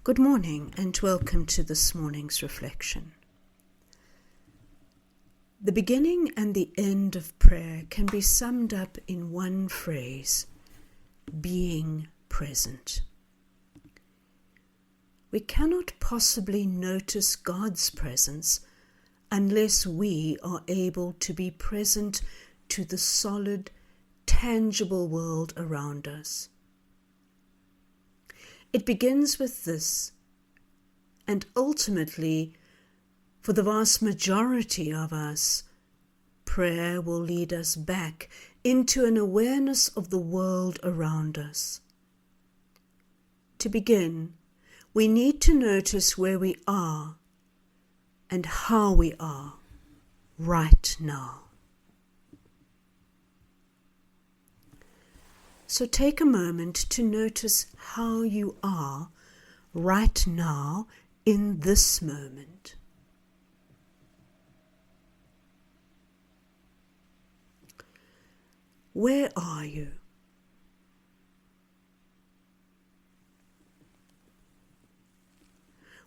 Good morning and welcome to this morning's reflection. The beginning and the end of prayer can be summed up in one phrase: being present. We cannot possibly notice God's presence unless we are able to be present to the solid, tangible world around us. It begins with this, and ultimately, for the vast majority of us, prayer will lead us back into an awareness of the world around us. To begin, we need to notice where we are and how we are right now. So take a moment to notice how you are right now in this moment. Where are you?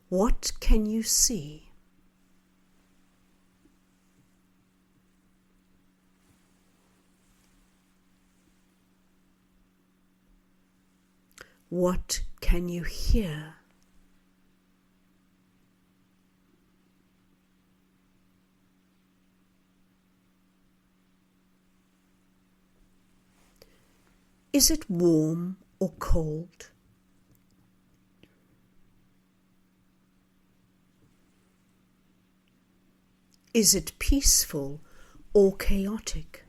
What can you see? What can you hear? Is it warm or cold? Is it peaceful or chaotic?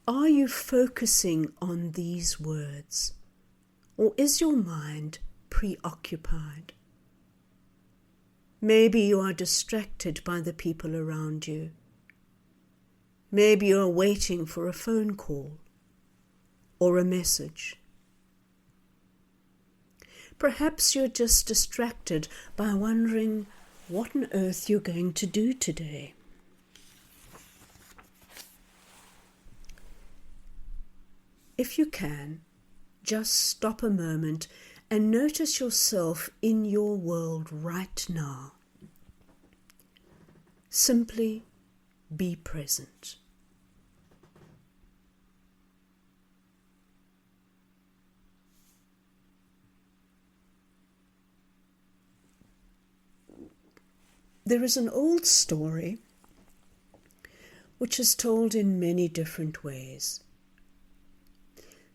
Are you focusing on these words, or is your mind preoccupied? Maybe you are distracted by the people around you. Maybe you are waiting for a phone call or a message. Perhaps you're just distracted by wondering what on earth you're going to do today. If you can, just stop a moment and notice yourself in your world right now. Simply be present. There is an old story which is told in many different ways.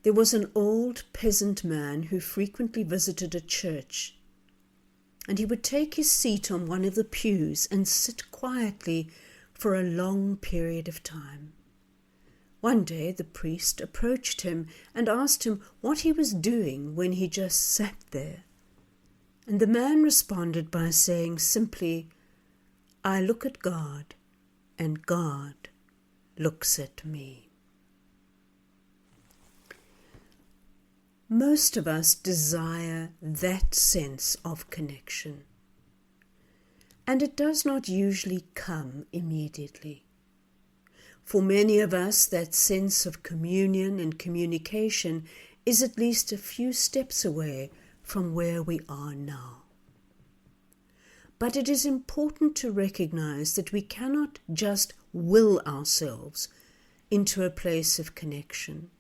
There was an old peasant man who frequently visited a church, and he would take his seat on one of the pews and sit quietly for a long period of time. One day the priest approached him and asked him what he was doing when he just sat there. And the man responded by saying simply, "I look at God, and God looks at me." Most of us desire that sense of connection, and it does not usually come immediately. For many of us, that sense of communion and communication is at least a few steps away from where we are now. But it is important to recognize that we cannot just will ourselves into a place of connection.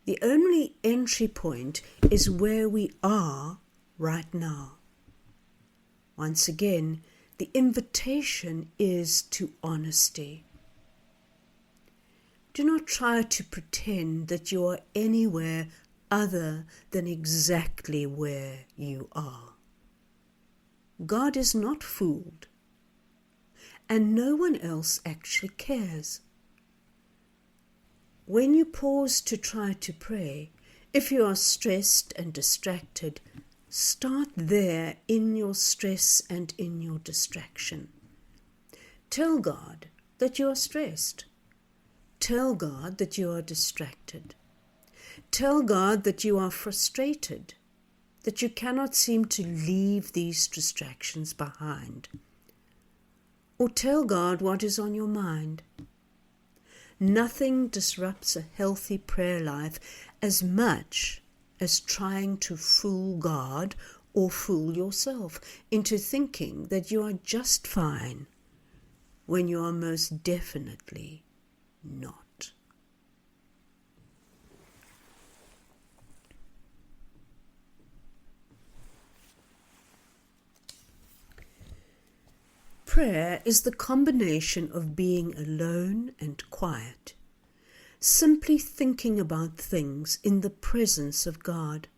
The only entry point is where we are right now. Once again, the invitation is to honesty. Do not try to pretend that you are anywhere other than exactly where you are. God is not fooled, and no one else actually cares. When you pause to try to pray, if you are stressed and distracted, start there in your stress and in your distraction. Tell God that you are stressed. Tell God that you are distracted. Tell God that you are frustrated, that you cannot seem to leave these distractions behind. or tell God what is on your mind. Nothing disrupts a healthy prayer life as much as trying to fool God or fool yourself into thinking that you are just fine when you are most definitely not. Prayer is the combination of being alone and quiet, simply thinking about things in the presence of God,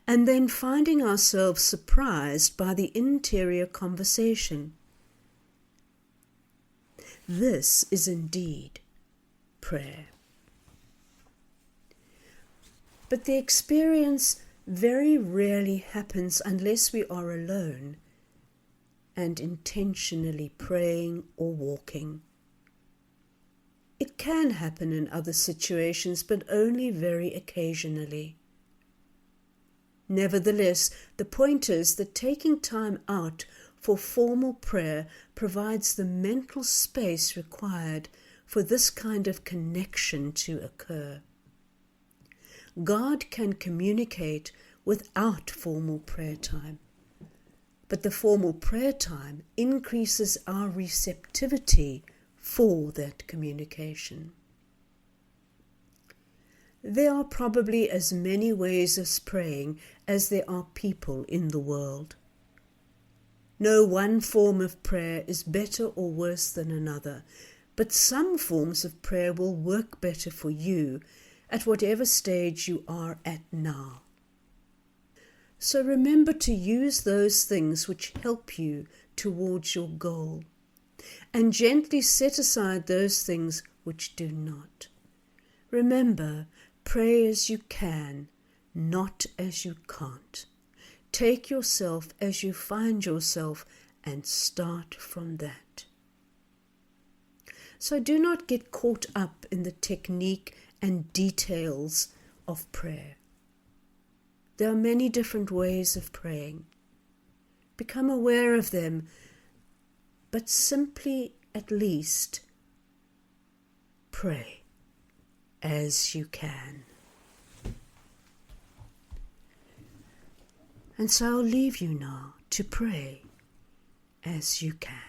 and then finding ourselves surprised by the interior conversation. This is indeed prayer. But the experience very rarely happens unless we are alone and intentionally praying or walking. It can happen in other situations, but only very occasionally. Nevertheless, the point is that taking time out for formal prayer provides the mental space required for this kind of connection to occur. God can communicate without formal prayer time, but the formal prayer time increases our receptivity for that communication. There are probably as many ways of praying as there are people in the world. No one form of prayer is better or worse than another, but some forms of prayer will work better for you at whatever stage you are at now. So remember to use those things which help you towards your goal, and gently set aside those things which do not. Remember, pray as you can, not as you can't. Take yourself as you find yourself and start from that. So do not get caught up in the technique and details of prayer. There are many different ways of praying. Become aware of them, but simply, at least, pray as you can. And so I'll leave you now to pray as you can.